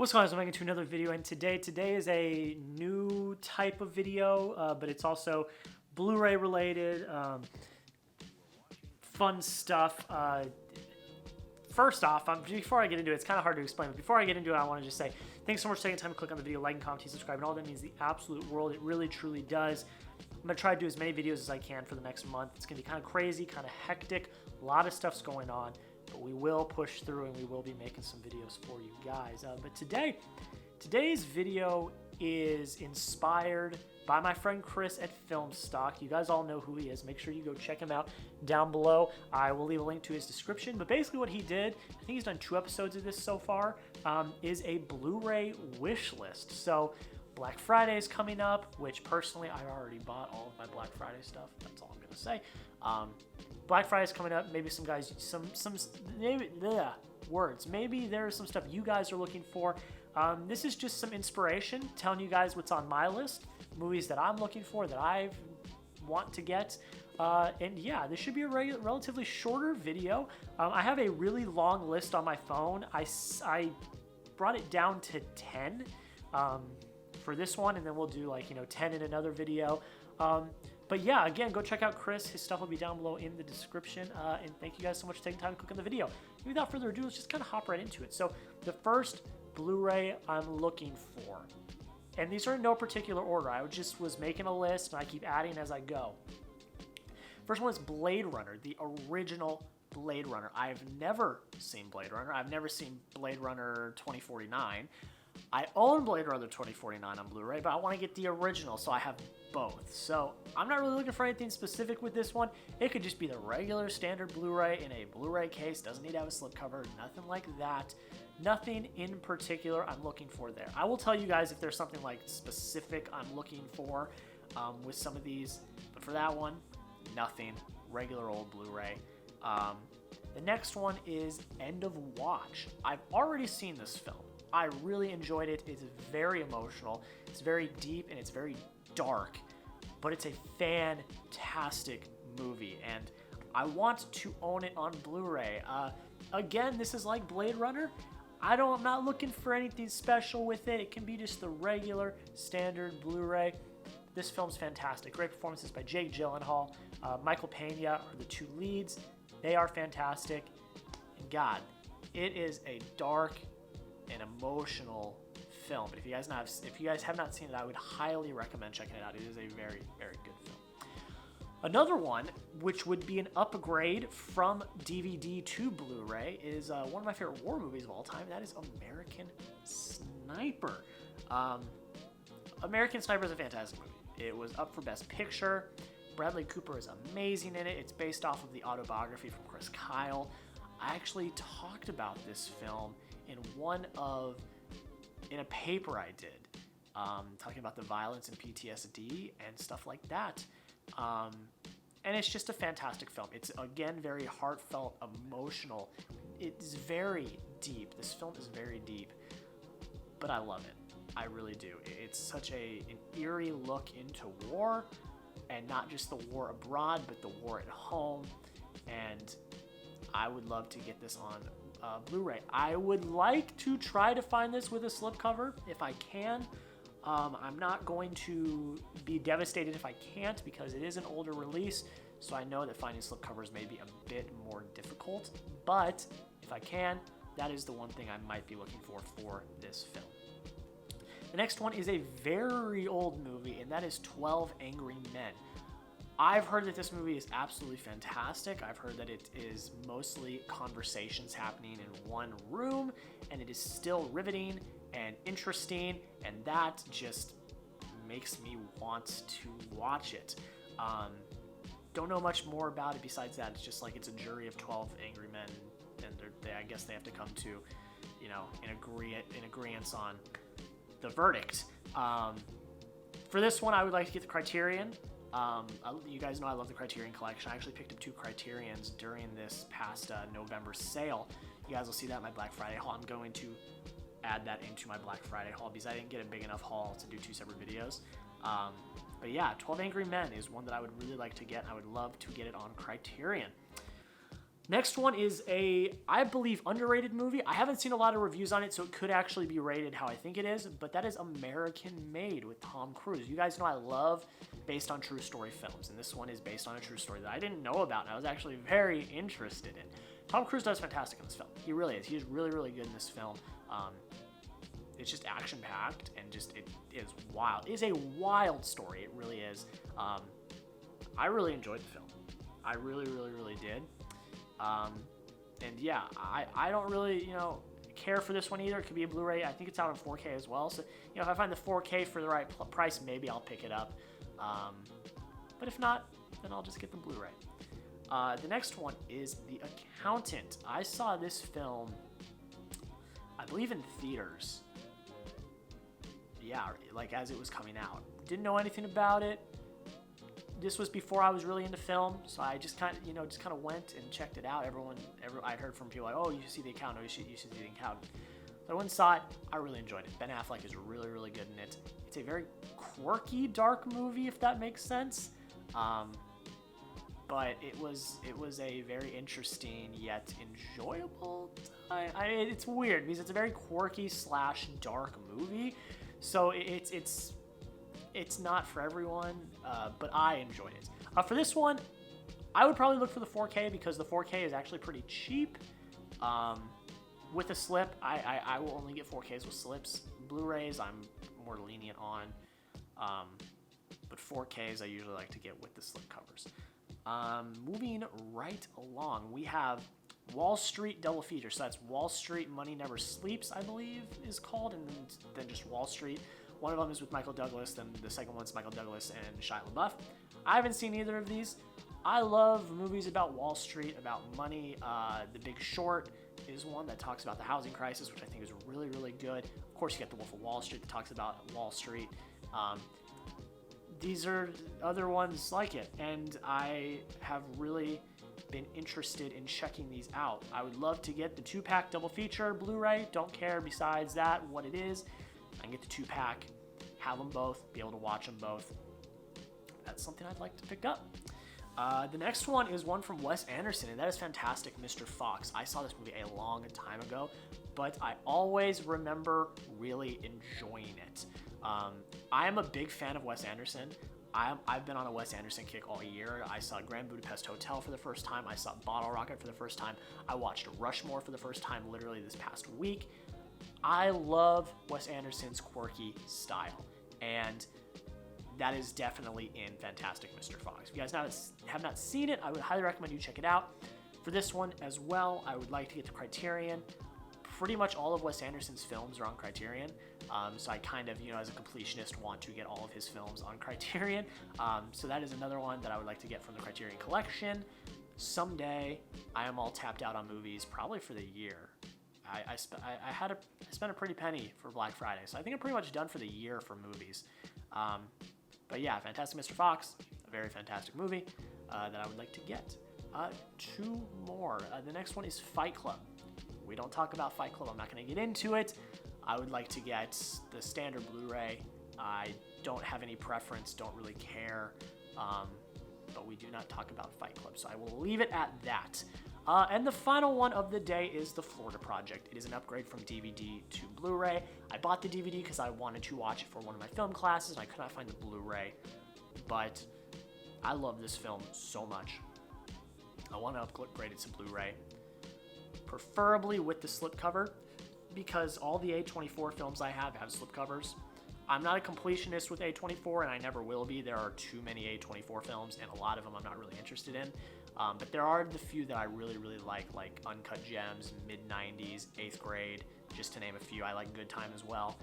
What's going on, guys? I'm making to another video, and today is a new type of video, but it's also Blu-ray related, fun stuff. First off, before I get into it, it's kind of hard to explain, but before I get into it, I want to just say thanks so much for taking time to click on the video, like and comment, subscribe, and all that means the absolute world. It really, truly does. I'm going to try to do as many videos as I can for the next month. It's going to be kind of crazy, kind of hectic, a lot of stuff's going on. But we will push through and we will be making some videos for you guys. But today's video is inspired by my friend Chris at FilmStocked. You guys all know who he is. Make sure you go check him out down below. I will leave a link to his description. But basically what he did, I think he's done 2 episodes of this so far, is a Blu-ray wish list. So Black Friday is coming up, which personally I already bought all of my Black Friday stuff. That's all I'm going to say. Black Friday is coming up. Maybe some guys, maybe there's some stuff you guys are looking for. This is just some inspiration, telling you guys what's on my list, movies that I'm looking for, that I want to get. And yeah, this should be a relatively shorter video. I have a really long list on my phone. I brought it down to 10 for this one, and then we'll do 10 in another video. But yeah, again, go check out Chris. His stuff will be down below in the description. And thank you guys so much for taking time to click on the video. Without further ado, let's just kind of hop right into it. So the first Blu-ray I'm looking for, and these are in no particular order. I just was making a list and I keep adding as I go. First one is Blade Runner, the original Blade Runner. I've never seen Blade Runner. I've never seen Blade Runner 2049. I own Blade Runner 2049 on Blu-ray, but I want to get the original, so I have both. So I'm not really looking for anything specific with this one. It could just be the regular standard Blu-ray in a Blu-ray case. Doesn't need to have a slipcover, nothing like that. Nothing in particular I'm looking for there. I will tell you guys if there's something like specific I'm looking for with some of these, but for that one, nothing. Regular old Blu-ray. The next one is End of Watch. I've already seen this film. I really enjoyed it. It's very emotional, it's very deep, and it's very dark, but it's a fantastic movie, and I want to own it on Blu-ray. Again, this is like Blade Runner. I'm not looking for anything special with it. It can be just the regular standard Blu-ray. This film's fantastic. Great performances by Jake Gyllenhaal, Michael Pena are the 2 leads. They are fantastic, and God, it is a dark an emotional film. But if you guys have not seen it, I would highly recommend checking it out. It is a very, very good film. Another one, which would be an upgrade from DVD to Blu-ray, is one of my favorite war movies of all time. That is American Sniper. American Sniper is a fantastic movie. It was up for Best Picture. Bradley Cooper is amazing in it. It's based off of the autobiography from Chris Kyle. I actually talked about this film in a paper I did, talking about the violence and PTSD and stuff like that. And it's just a fantastic film. It's, again, very heartfelt, emotional. It's very deep. This film is very deep, but I love it. I really do. It's such an eerie look into war, and not just the war abroad, but the war at home. And I would love to get this on Blu-ray. I would like to try to find this with a slipcover if I can. I'm not going to be devastated if I can't, because it is an older release, so I know that finding slipcovers may be a bit more difficult, but if I can, that is the one thing I might be looking for this film. The next one is a very old movie, and that is 12 Angry Men. I've heard that this movie is absolutely fantastic. I've heard that it is mostly conversations happening in one room, and it is still riveting and interesting, and that just makes me want to watch it. Don't know much more about it besides that. It's just like it's a jury of 12 angry men, and I guess they have to come to, in agreement on the verdict. For this one, I would like to get the Criterion. You guys know I love the Criterion collection. I actually picked up 2 Criterions during this past November sale. You guys will see that in my Black Friday haul. I'm going to add that into my Black Friday haul because I didn't get a big enough haul to do 2 separate videos. But yeah, 12 Angry Men is one that I would really like to get. I would love to get it on Criterion. Next one is I believe, underrated movie. I haven't seen a lot of reviews on it, so it could actually be rated how I think it is, but that is American Made with Tom Cruise. You guys know I love based on true story films, and this one is based on a true story that I didn't know about, and I was actually very interested in. Tom Cruise does fantastic in this film. He really is. He's really, really good in this film. It's just action-packed, and just, it is wild. It is a wild story. It really is. I really enjoyed the film. I really, really, really did. And yeah, I don't really, care for this one either. It could be a Blu-ray. I think it's out in 4K as well. So, if I find the 4K for the right price, maybe I'll pick it up. But if not, then I'll just get the Blu-ray. The next one is The Accountant. I saw this film, I believe, in theaters. Yeah, like as it was coming out. Didn't know anything about it. This was before I was really into film, so I just kind of went and checked it out. I'd heard from people like, oh, you should see The Accountant, you should see The Accountant. So I went and saw it. I really enjoyed it. Ben Affleck is really, really good in it. It's a very quirky, dark movie, if that makes sense. But it was a very interesting yet enjoyable time. It's weird because it's a very quirky / dark movie, so it's not for everyone, but I enjoyed it. For this one, I would probably look for the 4K because the 4K is actually pretty cheap. With a slip, I will only get 4Ks with slips. Blu-rays, I'm more lenient on, but 4Ks I usually like to get with the slip covers. Moving right along, we have Wall Street double feature. So that's Wall Street Money Never Sleeps, I believe is called, and then just Wall Street. One of them is with Michael Douglas, then the second one's Michael Douglas and Shia LaBeouf. I haven't seen either of these. I love movies about Wall Street, about money. The Big Short is one that talks about the housing crisis, which I think is really, really good. Of course, you got The Wolf of Wall Street that talks about Wall Street. These are other ones like it, and I have really been interested in checking these out. I would love to get the 2-pack double feature Blu-ray. Don't care besides that what it is. I can get the 2-pack, have them both, be able to watch them both. That's something I'd like to pick up. The next one is one from Wes Anderson, and that is Fantastic Mr. Fox. I saw this movie a long time ago, but I always remember really enjoying it. I am a big fan of Wes Anderson. I've been on a Wes Anderson kick all year. I saw Grand Budapest Hotel for the first time. I saw Bottle Rocket for the first time. I watched Rushmore for the first time literally this past week. I love Wes Anderson's quirky style, and that is definitely in Fantastic Mr. Fox. If you guys have not seen it, I would highly recommend you check it out. For this one as well, I would like to get the Criterion. Pretty much all of Wes Anderson's films are on Criterion, so I kind of, as a completionist, want to get all of his films on Criterion. So that is another one that I would like to get from the Criterion collection. Someday, I am all tapped out on movies, probably for the year. I spent a pretty penny for Black Friday, so I think I'm pretty much done for the year for movies. But yeah, Fantastic Mr. Fox, a very fantastic movie that I would like to get. 2 more. The next one is Fight Club. We don't talk about Fight Club. I'm not going to get into it. I would like to get the standard Blu-ray. I don't have any preference, don't really care, but we do not talk about Fight Club, so I will leave it at that. And the final one of the day is The Florida Project. It is an upgrade from DVD to Blu-ray. I bought the DVD because I wanted to watch it for one of my film classes, and I could not find the Blu-ray, but I love this film so much. I want to upgrade it to Blu-ray, preferably with the slipcover, because all the A24 films I have slipcovers. I'm not a completionist with A24, and I never will be. There are too many A24 films, and a lot of them I'm not really interested in. But there are the few that I really, really like Uncut Gems, Mid-90s, 8th Grade, just to name a few. I like Good Time as well.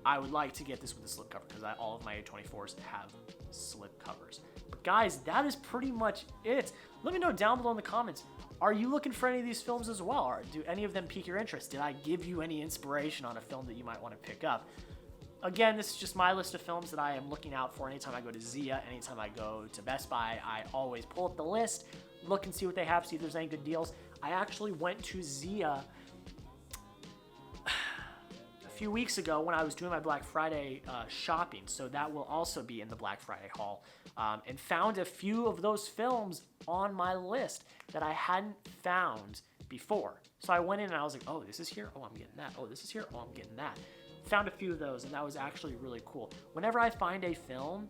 I would like to get this with the slipcover because all of my A24s have slipcovers. But guys, that is pretty much it. Let me know down below in the comments. Are you looking for any of these films as well? Or do any of them pique your interest? Did I give you any inspiration on a film that you might want to pick up? Again, this is just my list of films that I am looking out for anytime I go to Zia, anytime I go to Best Buy. I always pull up the list, look and see what they have, see if there's any good deals. I actually went to Zia a few weeks ago when I was doing my Black Friday shopping, so that will also be in the Black Friday haul, and found a few of those films on my list that I hadn't found before. So I went in and I was like, oh, this is here? Oh, I'm getting that. Oh, this is here? Oh, I'm getting that. Found a few of those, and that was actually really cool. Whenever I find a film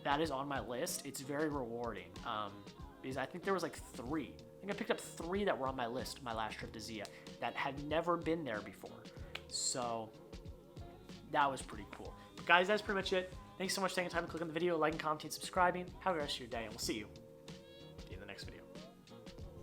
that is on my list, it's very rewarding, because I think there was like 3. I think I picked up 3 that were on my list my last trip to Zia that had never been there before. So that was pretty cool. But guys, that's pretty much it. Thanks so much for taking time to click on the video, liking, commenting, subscribing. Have a good rest of your day, and we'll see you